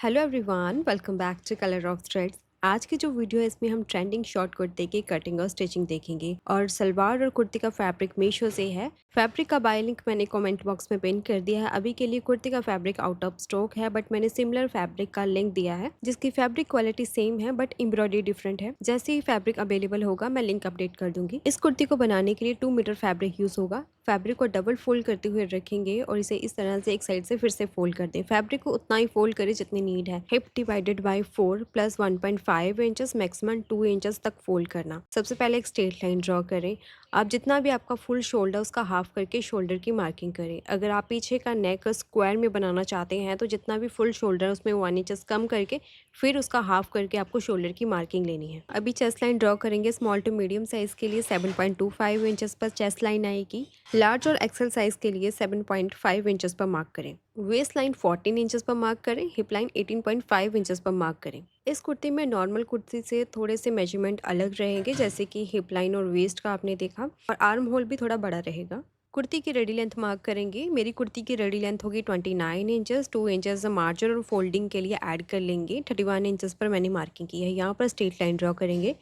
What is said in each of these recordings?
Hello everyone, welcome back to colour of threads. आज की जो वीडियो है इसमें हम ट्रेंडिंग शॉर्ट कुर्ते की कटिंग और स्टिचिंग देखेंगे और सलवार और कुर्ती का फैब्रिक मीशो से है। फैब्रिक का बाय लिंक मैंने कमेंट बॉक्स में पिन कर दिया है। अभी के लिए कुर्ती का फैब्रिक आउट ऑफ स्टॉक है, बट मैंने सिमिलर फैब्रिक का लिंक दिया है जिसकी फैब्रिक क्वालिटी सेम है बट एम्ब्रॉयडरी डिफरेंट है। जैसे ही फैब्रिक अवेलेबल होगा मैं लिंक अपडेट कर दूंगी। इस कुर्ती को बनाने के लिए 2 मीटर फैब्रिक यूज होगा। फैब्रिक को डबल फोल्ड करते हुए रखेंगे और इसे इस तरह से एक साइड से फिर से फोल्ड कर दें। फैब्रिक को उतना ही फोल्ड करें जितनी नीड है। Hip divided by 4 plus 1.5 inches maximum 2 inches तक फोल्ड करना। सबसे पहले एक स्ट्रेट लाइन ड्रॉ करें। आप जितना भी आपका फुल शोल्डर उसका हाफ करके शोल्डर की मार्किंग करें। अगर आप पीछे का नेक स्क्वायर में बनाना चाहते हैं तो जितना भी फुल शोल्डर है उसमें 1 इंचेस कम करके फिर उसका हाफ करके आपको शोल्डर की मार्किंग लेनी है। अभी चेस्ट लाइन ड्रॉ करेंगे। स्मॉल टू मीडियम साइज के लिए 7.25 इंचेस पर चेस्ट लाइन आएगी। लार्ज और एक्सेल साइज के लिए 7.5 इंचेस पर मार्क करें। वेस्ट लाइन 14 इंचेस पर मार्क करें। हिप लाइन 18.5 इंचेस पर मार्क करें। इस कुर्ती में नॉर्मल कुर्ती से थोड़े से मेजरमेंट अलग रहेंगे, जैसे कि हिप लाइन और वेस्ट का आपने देखा, और आर्म होल भी थोड़ा बड़ा रहेगा। कुर्ती की रेडी लेंथ मार्क करेंगे। मेरी कुर्ती की रेडी लेंथ होगी 29 इंचेस। 2 इंचेस मार्जिन और फोल्डिंग के लिए ऐड कर लेंगे। 31 इंचेस पर मैंने मार्किंग की है। यहाँ पर स्ट्रेट लाइन ड्रॉ करेंगे।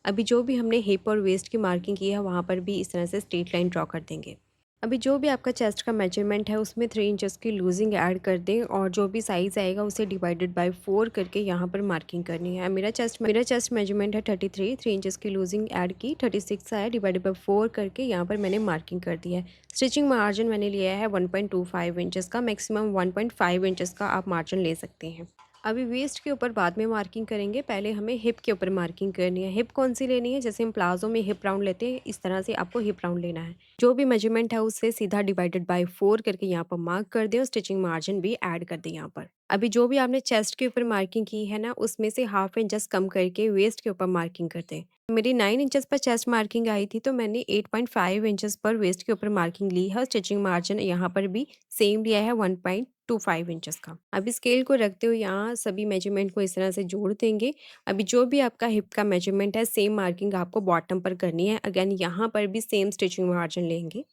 अभी जो भी हमने हिप और वेस्ट की मार्किंग की है वहाँ पर भी इस तरह से स्ट्रेट लाइन ड्रॉ कर देंगे। अभी जो भी आपका चेस्ट का मेजरमेंट है उसमें 3 इंचेस की लूजिंग ऐड कर दें और जो भी साइज़ आएगा उसे डिवाइडेड बाय 4 करके यहाँ पर मार्किंग करनी है। मेरा चेस्ट मेजरमेंट है 33। 3 इंचेस की लूजिंग ऐड की, 36 आया, डिवाइडेड बाय 4 करके यहाँ पर मैंने मार्किंग कर दी है। स्टिचिंग मार्जिन मैंने लिया है 1.25 इंचेस का। मैक्सिमम 1.5 इंचेस का आप मार्जिन ले सकते हैं। अभी वेस्ट के ऊपर बाद में मार्किंग करेंगे, पहले हमें हिप के ऊपर मार्किंग करनी है। हिप कौन सी लेनी है? जैसे हम प्लाजो में हिप राउंड लेते हैं, इस तरह से आपको हिप राउंड लेना है। जो भी मेजरमेंट है उससे सीधा डिवाइडेड बाय 4 करके यहाँ पर मार्क कर दें और स्टिचिंग मार्जिन भी ऐड कर दें यहाँ पर। अभी जो भी आपने चेस्ट के ऊपर मार्किंग की है ना, उसमें से हाफ इंच जस्ट कम करके वेस्ट के ऊपर मार्किंग कर दें। मेरी 9 इंचेस पर चेस्ट मार्किंग आई थी तो मैंने 8.5 इंचेस पर वेस्ट के ऊपर मार्किंग ली है। स्टिचिंग मार्जिन यहाँ पर भी सेम लिया है 1.25 इंचेस का। अभी स्केल को रखते हुए यहाँ सभी मेजरमेंट को इस तरह से जोड़ देंगे। अभी जो भी आपका हिप का मेजरमेंट है सेम मार्किंग आपको बॉटम पर करनी है। अगेन यहाँ पर भी सेम स्टिचिंग मार्जिन लेंगे।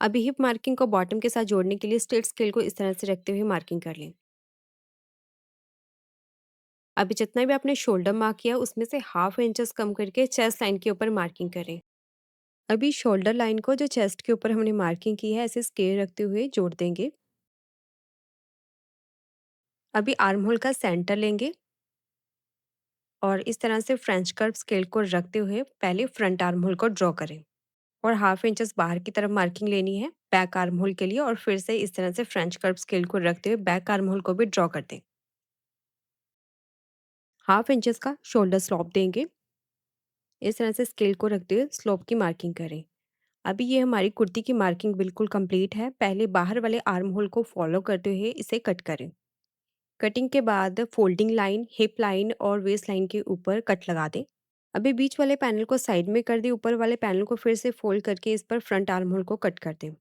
अभी हिप मार्किंग को बॉटम के साथ जोड़ने के लिए स्ट्रेट स्केल को इस तरह से रखते हुए मार्किंग कर लें। अभी जितना भी आपने शोल्डर मार्क किया उसमें से हाफ इंचेस कम करके चेस्ट लाइन के ऊपर मार्किंग करें। अभी शोल्डर लाइन को जो चेस्ट के ऊपर हमने मार्किंग की है ऐसे स्केल रखते हुए जोड़ देंगे। अभी आर्म होल का सेंटर लेंगे और इस तरह से फ्रेंच कर्व स्केल को रखते हुए पहले फ्रंट आर्म होल को ड्रॉ करें और हाफ इंचेस बाहर की तरफ मार्किंग लेनी है बैक आर्म होल के लिए, और फिर से इस तरह से फ्रेंच कर्व स्केल को रखते हुए बैक आर्म होल को भी ड्रॉ कर दें। हाफ इंचेस का शोल्डर स्लॉप देंगे। इस तरह से स्केल को रखते हुए स्लोप की मार्किंग करें। अभी ये हमारी कुर्ती की मार्किंग बिल्कुल कंप्लीट है। पहले बाहर वाले आर्म होल को फॉलो करते हुए इसे कट करें। कटिंग के बाद फोल्डिंग लाइन, हिप लाइन और वेस्ट लाइन के ऊपर कट लगा दें। अभी बीच वाले पैनल को साइड में कर दें। ऊपर वाले पैनल को फिर से फोल्ड करके इस पर फ्रंट आर्म होल को कट कर दें।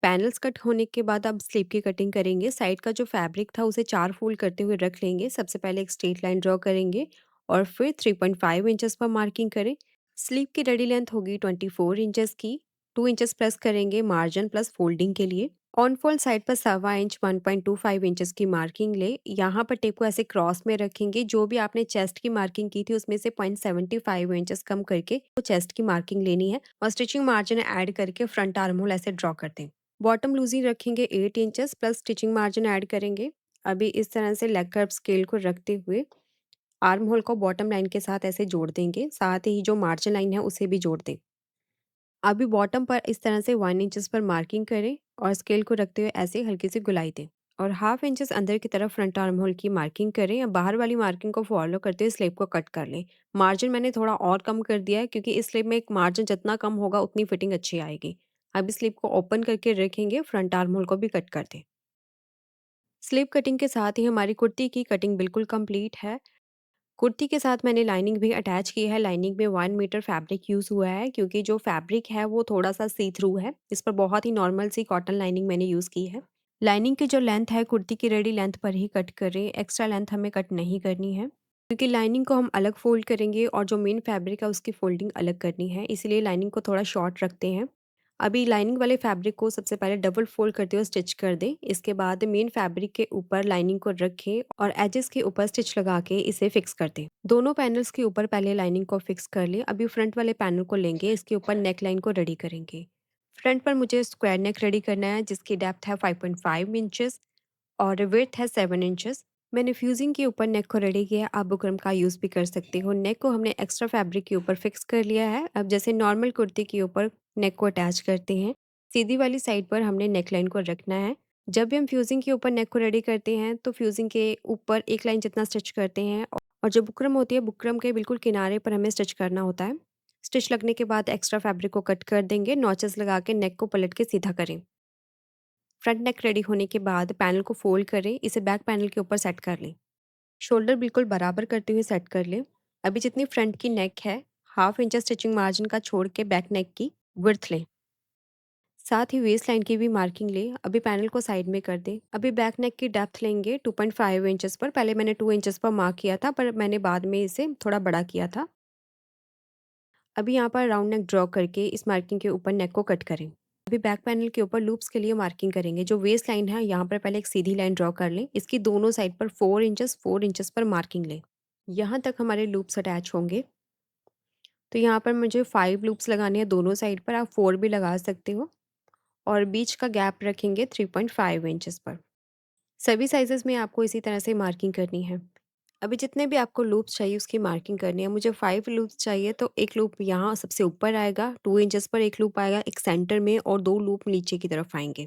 पैनल्स कट होने के बाद अब स्लीव की कटिंग करेंगे। साइड का जो फैब्रिक था उसे 4 फोल्ड करते हुए रख लेंगे। सबसे पहले एक स्ट्रेट लाइन ड्रॉ करेंगे और फिर 3.5 इंचेस पर मार्किंग करें। स्लीव की रेडी लेंथ होगी 24 इंचेस की। 2 इंचेस प्लस करेंगे मार्जिन प्लस फोल्डिंग के लिए। ऑन फोल्ड साइड पर 1.25 इंच 1.25 इंचेस की मार्किंग ले। यहाँ पर टेप को ऐसे क्रॉस में रखेंगे। जो भी आपने चेस्ट की मार्किंग की थी उसमें से 0.75 इंचेस कम करके तो चेस्ट की मार्किंग लेनी है और स्टिचिंग मार्जिन ऐड करके फ्रंट आर्म होल ऐसे ड्रॉ कर दें। बॉटम लूजिंग रखेंगे 8 inches plus stitching margin add करेंगे। अभी इस तरह से लेग कर्व स्केल को रखते हुए आर्म होल को बॉटम लाइन के साथ ऐसे जोड़ देंगे। साथ ही जो मार्जिन लाइन है उसे भी जोड़ दें। अभी बॉटम पर इस तरह से 1 इंचेस पर मार्किंग करें और स्केल को रखते हुए ऐसे हल्की सी गुलाई दें और हाफ इंचेस अंदर की तरफ फ्रंट आर्म होल की मार्किंग करें। अब बाहर वाली मार्किंग को फॉलो करते हुए स्लीव को कट कर लें। मार्जिन मैंने थोड़ा और कम कर दिया है क्योंकि इस स्लीव में एक मार्जिन जितना कम होगा उतनी फिटिंग अच्छी आएगी। अब इस स्लीव को ओपन करके रखेंगे। फ्रंट आर्म होल को भी कट कर दें। स्लीव कटिंग के साथ ही हमारी कुर्ती की कटिंग बिल्कुल कंप्लीट है। कुर्ती के साथ मैंने लाइनिंग भी अटैच की है। लाइनिंग में 1 मीटर फैब्रिक यूज़ हुआ है क्योंकि जो फैब्रिक है वो थोड़ा-सा सी थ्रू है। इस पर बहुत ही नॉर्मल सी कॉटन लाइनिंग मैंने यूज़ की है। लाइनिंग की जो लेंथ है कुर्ती की रेडी लेंथ पर ही कट करें। एक्स्ट्रा लेंथ हमें कट नहीं करनी है क्योंकि लाइनिंग को हम अलग फ़ोल्ड करेंगे और जो मेन फैब्रिक है उसकी फ़ोल्डिंग अलग करनी है, इसलिए लाइनिंग को थोड़ा शॉर्ट रखते हैं। अभी लाइनिंग वाले फैब्रिक को सबसे पहले डबल फ़ोल्ड करते हुए स्टिच कर दें। इसके बाद मेन फैब्रिक के ऊपर लाइनिंग को रखें और एजेस के ऊपर स्टिच लगा के इसे फिक्स कर दें। दोनों पैनल्स के ऊपर पहले लाइनिंग को फिक्स कर लें। अभी फ्रंट वाले पैनल को लेंगे, इसके ऊपर नेक लाइन को रेडी करेंगे। फ्रंट पर मुझे स्क्वायर नेक रेडी करना है जिसकी डेप्थ है 5.5 इंचेस और विड्थ है 7 इंचेस। मैंने फ्यूजिंग के ऊपर नेक को रेडी किया है, आप बुकरम का यूज़ भी कर सकते हो। नेक को हमने एक्स्ट्रा फैब्रिक के ऊपर फिक्स कर लिया है। अब जैसे नॉर्मल कुर्ती के ऊपर नेक को अटैच करते हैं, सीधी वाली साइड पर हमने नेक लाइन को रखना है। जब भी हम फ्यूजिंग के ऊपर नेक को रेडी करते हैं तो फ्यूजिंग के ऊपर एक लाइन जितना स्टिच करते हैं और जो बुकरम होती है बुकरम के बिल्कुल किनारे पर हमें स्टिच करना होता है। स्टिच लगने के बाद एक्स्ट्रा फैब्रिक को कट कर देंगे, नॉचेस लगा के नेक को पलट के सीधा करें। फ्रंट नेक रेडी होने के बाद पैनल को फोल्ड करें, इसे बैक पैनल के ऊपर सेट कर लें। शोल्डर बिल्कुल बराबर करते हुए सेट कर लें। अभी जितनी फ्रंट की नेक है, हाफ इंच स्टिचिंग मार्जिन का छोड़ के बैक नेक की विड्थ लें। साथ ही वेस्ट लाइन की भी मार्किंग लें। अभी पैनल को साइड में कर दें। अभी बैक नेक की डेप्थ लेंगे 2.5 इंचेस पर। पहले मैंने 2 इंचेस पर मार्क किया था, पर मैंने बाद में इसे थोड़ा बड़ा किया था। अभी यहाँ पर राउंड नेक ड्रॉ करके इस मार्किंग के ऊपर नेक को कट करें। अभी बैक पैनल के ऊपर लूप्स के लिए मार्किंग करेंगे। जो वेस्ट लाइन है यहाँ पर पहले एक सीधी लाइन ड्रॉ कर लें। इसकी दोनों साइड पर 4 इंचेस पर मार्किंग लें। यहाँ तक हमारे लूप्स अटैच होंगे। तो यहाँ पर मुझे 5 लूप्स लगाने हैं दोनों साइड पर, आप 4 भी लगा सकते हो और बीच का गैप रखेंगे 3.5 इंचेस पर। सभी साइज़ेस में आपको इसी तरह से मार्किंग करनी है। अभी जितने भी आपको लूप्स चाहिए उसकी मार्किंग करनी है। मुझे 5 लूप्स चाहिए तो एक लूप यहाँ सबसे ऊपर आएगा, 2 इंचेस पर एक लूप आएगा, एक सेंटर में और 2 लूप नीचे की तरफ आएँगे।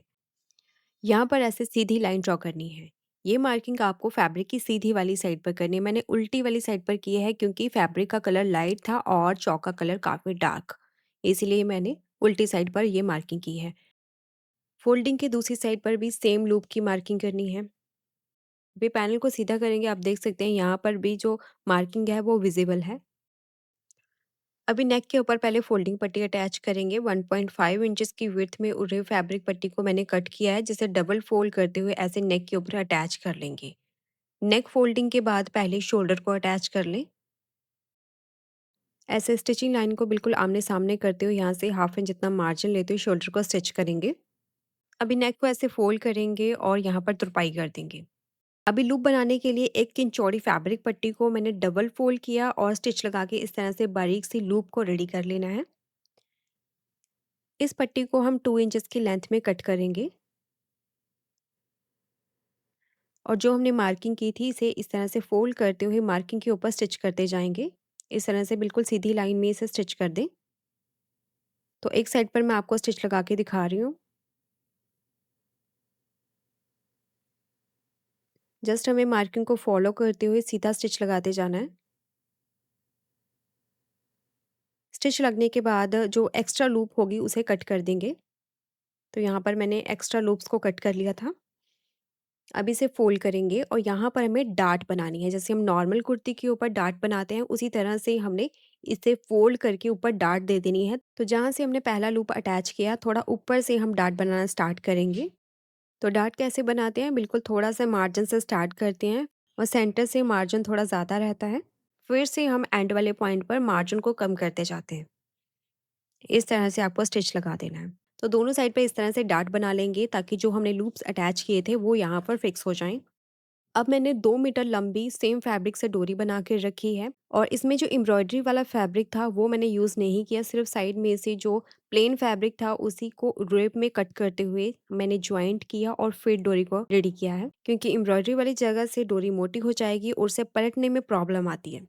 यहाँ पर ऐसे सीधी लाइन ड्रॉ करनी है। ये मार्किंग आपको फैब्रिक की सीधी वाली साइड पर करनी है। मैंने उल्टी वाली साइड पर की है क्योंकि फैब्रिक का कलर लाइट था और चौक का कलर काफ़ी डार्क, इसीलिए मैंने उल्टी साइड पर ये मार्किंग की है। फोल्डिंग की दूसरी साइड पर भी सेम लूप की मार्किंग करनी है। अभी पैनल को सीधा करेंगे, आप देख सकते हैं यहाँ पर भी जो मार्किंग है वो विजिबल है। अभी नेक के ऊपर पहले फोल्डिंग पट्टी अटैच करेंगे। 1.5 इंचेस की विड्थ में उड़े फैब्रिक पट्टी को मैंने कट किया है, जिसे डबल फोल्ड करते हुए ऐसे नेक के ऊपर अटैच कर लेंगे। नेक फोल्डिंग के बाद पहले शोल्डर को अटैच कर लें। ऐसे स्टिचिंग लाइन को बिल्कुल आमने सामने करते हुए यहाँ से हाफ इंच जितना मार्जिन लेते हुए शोल्डर को स्टिच करेंगे। अभी नेक को ऐसे फोल्ड करेंगे और यहाँ पर तुरपाई कर देंगे। अभी लूप बनाने के लिए 1 इंच चौड़ी फैब्रिक पट्टी को मैंने डबल फोल्ड किया और स्टिच लगा के इस तरह से बारीक सी लूप को रेडी कर लेना है। इस पट्टी को हम 2 इंचेस की लेंथ में कट करेंगे और जो हमने मार्किंग की थी इसे इस तरह से फोल्ड करते हुए मार्किंग के ऊपर स्टिच करते जाएंगे। इस तरह से बिल्कुल सीधी लाइन में इसे स्टिच कर दें। तो एक साइड पर मैं आपको स्टिच लगा के दिखा रही हूँ। जस्ट हमें मार्किंग को फॉलो करते हुए सीधा स्टिच लगाते जाना है। स्टिच लगने के बाद जो एक्स्ट्रा लूप होगी उसे कट कर देंगे। तो यहाँ पर मैंने एक्स्ट्रा लूप्स को कट कर लिया था। अब इसे फ़ोल्ड करेंगे और यहाँ पर हमें डाट बनानी है। जैसे हम नॉर्मल कुर्ती के ऊपर डाट बनाते हैं उसी तरह से हमने इसे फ़ोल्ड करके ऊपर डाट दे देनी है। तो जहाँ से हमने पहला लूप अटैच किया थोड़ा ऊपर से हम डाट बनाना स्टार्ट करेंगे। तो डाट कैसे बनाते हैं, बिल्कुल थोड़ा-सा मार्जिन से स्टार्ट करते हैं और सेंटर से मार्जिन थोड़ा ज़्यादा रहता है। फिर से हम एंड वाले पॉइंट पर मार्जिन को कम करते जाते हैं। इस तरह से आपको स्टिच लगा देना है। तो दोनों साइड पे इस तरह से डाट बना लेंगे ताकि जो हमने लूप्स अटैच किए थे वो यहाँ पर फिक्स हो जाएँ। अब मैंने 2 मीटर लंबी सेम फैब्रिक से डोरी बना के रखी है और इसमें जो एम्ब्रॉयडरी वाला फैब्रिक था वो मैंने यूज़ नहीं किया, सिर्फ साइड में से जो प्लेन फैब्रिक था उसी को रेप में कट करते हुए मैंने जॉइंट किया और फिर डोरी को रेडी किया है, क्योंकि एम्ब्रॉयडरी वाली जगह से डोरी मोटी हो जाएगी और उसे पलटने में प्रॉब्लम आती है।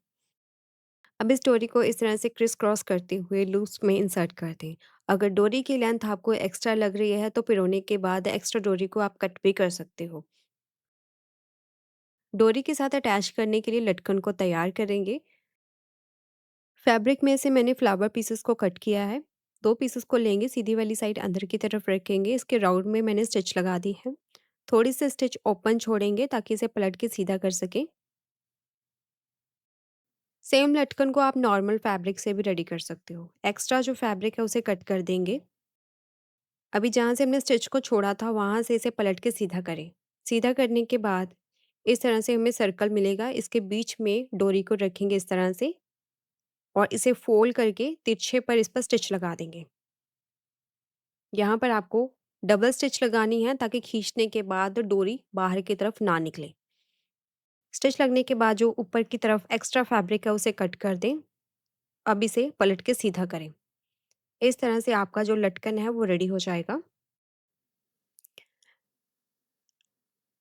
अब इस डोरी को इस तरह से क्रिस क्रॉस करते हुए लूप्स में इंसर्ट कर दें। अगर डोरी की लेंथ आपको एक्स्ट्रा लग रही है तो पिरोने के बाद एक्स्ट्रा डोरी को आप कट भी कर सकते हो। डोरी के साथ अटैच करने के लिए लटकन को तैयार करेंगे। फैब्रिक में से मैंने फ्लावर पीसेस को कट किया है। 2 पीसेस को लेंगे, सीधी वाली साइड अंदर की तरफ रखेंगे। इसके राउंड में मैंने स्टिच लगा दी है। थोड़ी सी स्टिच ओपन छोड़ेंगे ताकि इसे पलट के सीधा कर सकें। सेम लटकन को आप नॉर्मल फैब्रिक से भी रेडी कर सकते हो। एक्स्ट्रा जो फैब्रिक है उसे कट कर देंगे। अभी जहाँ से हमने स्टिच को छोड़ा था वहाँ से इसे पलट के सीधा करें। सीधा करने के बाद इस तरह से हमें सर्कल मिलेगा। इसके बीच में डोरी को रखेंगे इस तरह से और इसे फ़ोल्ड करके तिरछे पर इस पर स्टिच लगा देंगे। यहाँ पर आपको डबल स्टिच लगानी है ताकि खींचने के बाद डोरी बाहर की तरफ ना निकले। स्टिच लगने के बाद जो ऊपर की तरफ एक्स्ट्रा फैब्रिक है उसे कट कर दें। अब इसे पलट के सीधा करें। इस तरह से आपका जो लटकन है वो रेडी हो जाएगा।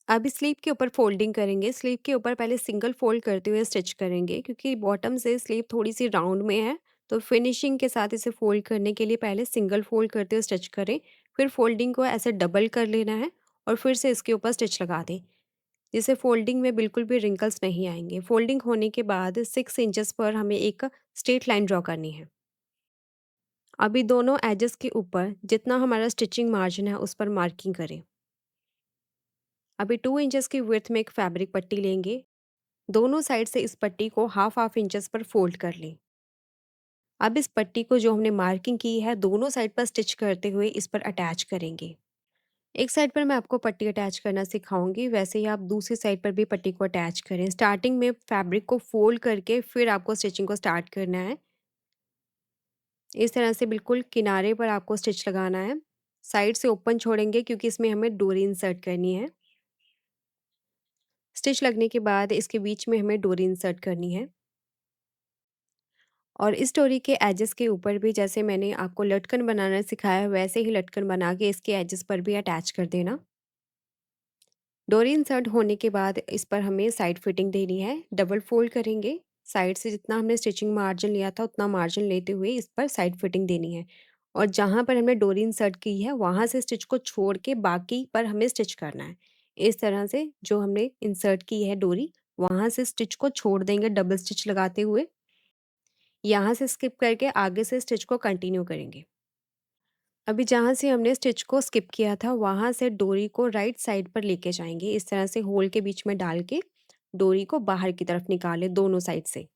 अब इस स्लीव के ऊपर फोल्डिंग करेंगे। स्लीव के ऊपर पहले सिंगल फोल्ड करते हुए स्टिच करेंगे क्योंकि बॉटम से स्लीव थोड़ी-सी राउंड में है, तो फिनिशिंग के साथ इसे फोल्ड करने के लिए पहले सिंगल फोल्ड करते हुए स्टिच करें। फिर फोल्डिंग को ऐसे डबल कर लेना है और फिर से इसके ऊपर स्टिच लगा दें, जिससे फोल्डिंग में बिल्कुल भी रिंकल्स नहीं आएँगे। फोल्डिंग होने के बाद 6 इंचेस पर हमें एक स्ट्रेट लाइन ड्रॉ करनी है। अभी दोनों एजेस के ऊपर जितना हमारा स्टिचिंग मार्जिन है उस पर मार्किंग करें। अभी 2 इंचेस की विड्थ में एक फैब्रिक पट्टी लेंगे। दोनों साइड से इस पट्टी को हाफ हाफ इंचेस पर फोल्ड कर लें। अब इस पट्टी को जो हमने मार्किंग की है दोनों साइड पर स्टिच करते हुए इस पर अटैच करेंगे। एक साइड पर मैं आपको पट्टी अटैच करना सिखाऊंगी, वैसे ही आप दूसरी साइड पर भी पट्टी को अटैच करें। स्टार्टिंग में फैब्रिक को फोल्ड करके फिर आपको स्टिचिंग को स्टार्ट करना है। इस तरह से बिल्कुल किनारे पर आपको स्टिच लगाना है। साइड से ओपन छोड़ेंगे क्योंकि इसमें हमें डोरी इंसर्ट करनी है। स्टिच लगने के बाद इसके बीच में हमें डोरी इंसर्ट करनी है और इस डोरी के एजेस के ऊपर भी जैसे मैंने आपको लटकन बनाना सिखाया है वैसे ही लटकन बना के इसके एजेस पर भी अटैच कर देना। डोरी इंसर्ट होने के बाद इस पर हमें साइड फिटिंग देनी है। डबल फोल्ड करेंगे। साइड से जितना हमने स्टिचिंग मार्जिन लिया था उतना मार्जिन लेते हुए इस पर साइड फिटिंग देनी है और जहाँ पर हमने डोरी इंसर्ट की है वहाँ से स्टिच को छोड़ के बाकी पर हमें स्टिच करना है। इस तरह से जो हमने इंसर्ट की है डोरी, वहाँ से स्टिच को छोड़ देंगे डबल स्टिच लगाते हुए। यहाँ से स्किप करके आगे से स्टिच को कंटिन्यू करेंगे। अभी जहाँ से हमने स्टिच को स्किप किया था वहाँ से डोरी को राइट साइड पर लेके जाएँगे। इस तरह से होल के बीच में डाल के डोरी को बाहर की तरफ निकालें दोनों साइड से।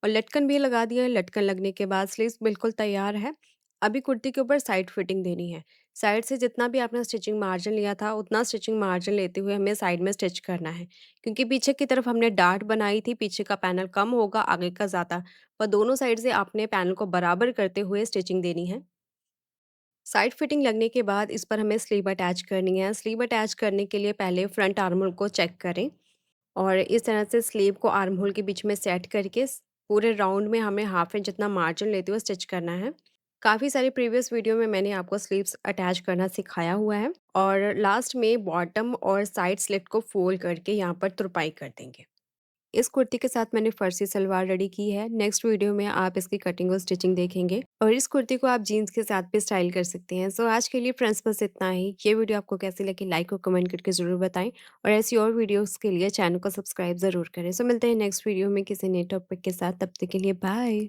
और लटकन भी लगा दिया है। लटकन लगने के बाद स्लीव्स बिल्कुल तैयार है। अभी कुर्ती के ऊपर साइड फिटिंग देनी है। साइड से जितना भी आपने स्टिचिंग मार्जिन लिया था उतना स्टिचिंग मार्जिन लेते हुए हमें साइड में स्टिच करना है। क्योंकि पीछे की तरफ हमने डार्ट बनाई थी, पीछे का पैनल कम होगा, आगे का ज़्यादा। पर दोनों साइड से आपने पैनल को बराबर करते हुए स्टिचिंग देनी है। साइड फिटिंग लगने के बाद इस पर हमें स्लीव अटैच करनी है। स्लीव अटैच करने के लिए पहले फ्रंट आर्म होल को चेक करें और इस तरह से स्लीव को आर्म होल के बीच में सेट करके पूरे राउंड में हमें हाफ इंच जितना मार्जिन लेते हुए स्टिच करना है। काफ़ी सारी प्रीवियस वीडियो में मैंने आपको स्लीव्स अटैच करना सिखाया हुआ है और लास्ट में बॉटम और साइड स्लिट को फोल्ड करके यहाँ पर तुरपाई कर देंगे। इस कुर्ती के साथ मैंने फर्सी सलवार रेडी की है। नेक्स्ट वीडियो में आप इसकी कटिंग और स्टिचिंग देखेंगे और इस कुर्ती को आप जीन्स के साथ भी स्टाइल कर सकते हैं। सो आज के लिए फ्रेंड्स बस इतना ही। ये वीडियो आपको कैसी लगी लाइक और कमेंट करके ज़रूर बताएं और ऐसी और वीडियोस के लिए चैनल को सब्सक्राइब ज़रूर करें। सो मिलते हैं नेक्स्ट वीडियो में किसी नए टॉपिक के साथ। तब तक के लिए बाय।